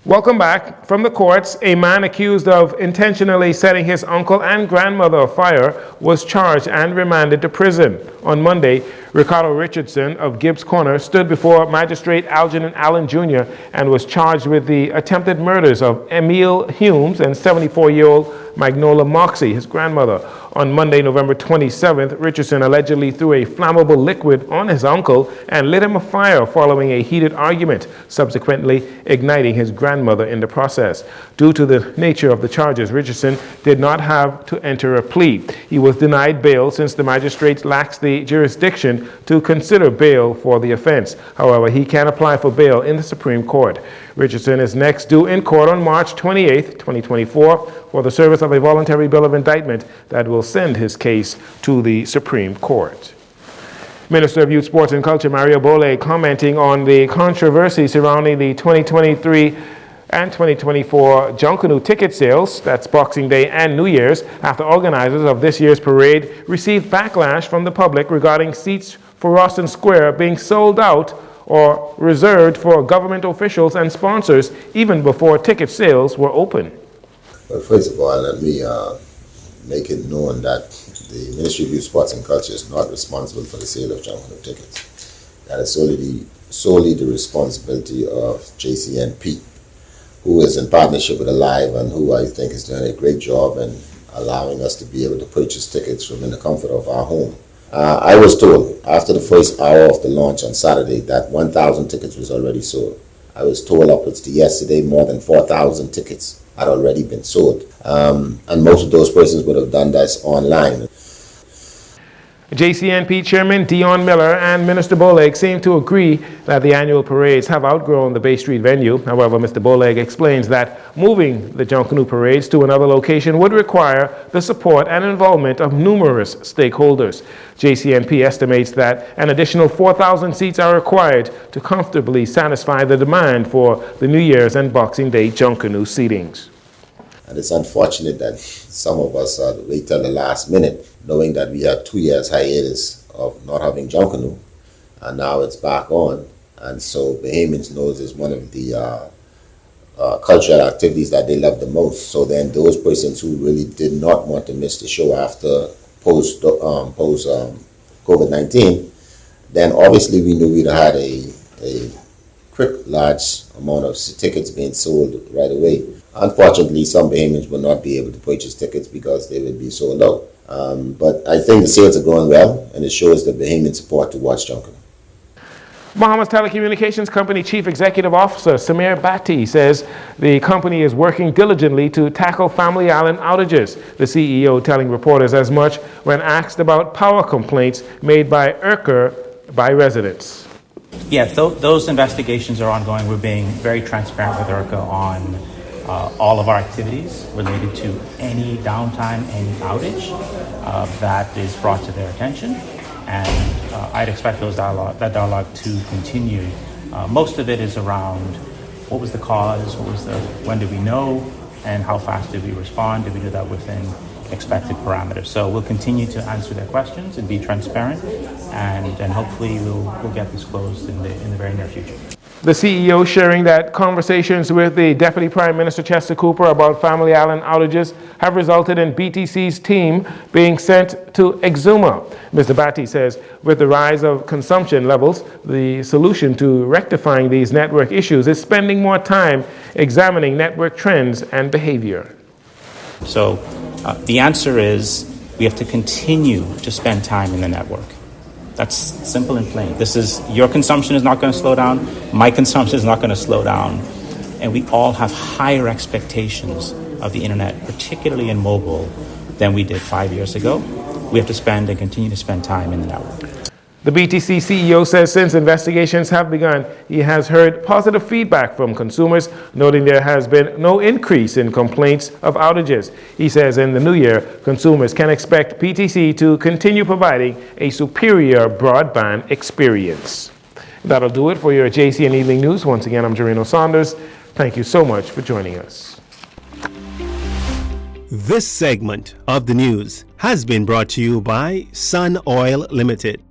Welcome back. From the courts, a man accused of intentionally setting his uncle and grandmother afire was charged and remanded to prison. On Monday, Ricardo Richardson of Gibbs Corner stood before Magistrate Algernon Allen Jr. and was charged with the attempted murders of Emil Humes and 74-year-old Magnola Moxie, his grandmother. On Monday, November 27th, Richardson allegedly threw a flammable liquid on his uncle and lit him afire following a heated argument, subsequently igniting his grandmother in the process. Due to the nature of the charges, Richardson did not have to enter a plea. He was denied bail since the magistrate lacks the jurisdiction to consider bail for the offense. However, he can apply for bail in the Supreme Court. Richardson is next due in court on March 28, 2024, for the service of a voluntary bill of indictment that will send his case to the Supreme Court. Minister of Youth, Sports and Culture Mario Bole commenting on the controversy surrounding the 2023 and 2024 Junkanoo ticket sales, that's Boxing Day and New Year's, after organizers of this year's parade received backlash from the public regarding seats for Roston Square being sold out or reserved for government officials and sponsors even before ticket sales were open. Well, first of all, let me make it known that the Ministry of Youth, Sports and Culture is not responsible for the sale of Junkanoo tickets. That is solely the responsibility of JCNP, who is in partnership with Alive and who I think is doing a great job in allowing us to be able to purchase tickets from in the comfort of our home. I was told after the first hour of the launch on Saturday that 1,000 tickets was already sold. I was told upwards to yesterday more than 4,000 tickets had already been sold. And most of those persons would have done that online. JCNP Chairman Dion Miller and Minister Boleg seem to agree that the annual parades have outgrown the Bay Street venue. However, Mr. Boleg explains that moving the Junkanoo parades to another location would require the support and involvement of numerous stakeholders. JCNP estimates that an additional 4,000 seats are required to comfortably satisfy the demand for the New Year's and Boxing Day Junkanoo seatings. And it's unfortunate that some of us wait till the last minute, knowing that we had 2 years hiatus of not having Junkanoo, and now it's back on. And so Bahamians knows is one of the cultural activities that they love the most. So then those persons who really did not want to miss the show after post COVID-19, then obviously we knew we'd had a quick large amount of tickets being sold right away. Unfortunately, some Bahamians will not be able to purchase tickets because they would be sold out. But I think the sales are going well, and it shows the Bahamian support to watch Junkanoo. Bahamas Telecommunications Company Chief Executive Officer Samir Bhatti says the company is working diligently to tackle Family Island outages. The CEO telling reporters as much when asked about power complaints made by ERCA by residents. Yes, those investigations are ongoing. We're being very transparent with ERCA on all of our activities related to any downtime, any outage that is brought to their attention. And I'd expect that dialogue to continue. Most of it is around what was the cause, when did we know, and how fast did we respond? Did we do that within expected parameters? So we'll continue to answer their questions and be transparent, and hopefully we'll get this closed in the very near future. The CEO sharing that conversations with the Deputy Prime Minister Chester Cooper about Family Island outages have resulted in BTC's team being sent to Exuma. Mr. Bhatti says with the rise of consumption levels, the solution to rectifying these network issues is spending more time examining network trends and behavior. So the answer is we have to continue to spend time in the network. That's simple and plain. Your consumption is not going to slow down. My consumption is not going to slow down. And we all have higher expectations of the internet, particularly in mobile, than we did 5 years ago. We have to spend and continue to spend time in the network. The BTC CEO says since investigations have begun, he has heard positive feedback from consumers, noting there has been no increase in complaints of outages. He says in the new year, consumers can expect BTC to continue providing a superior broadband experience. That'll do it for your JCN Evening News. Once again, I'm Jcn Saunders. Thank you so much for joining us. This segment of the news has been brought to you by Sun Oil Limited.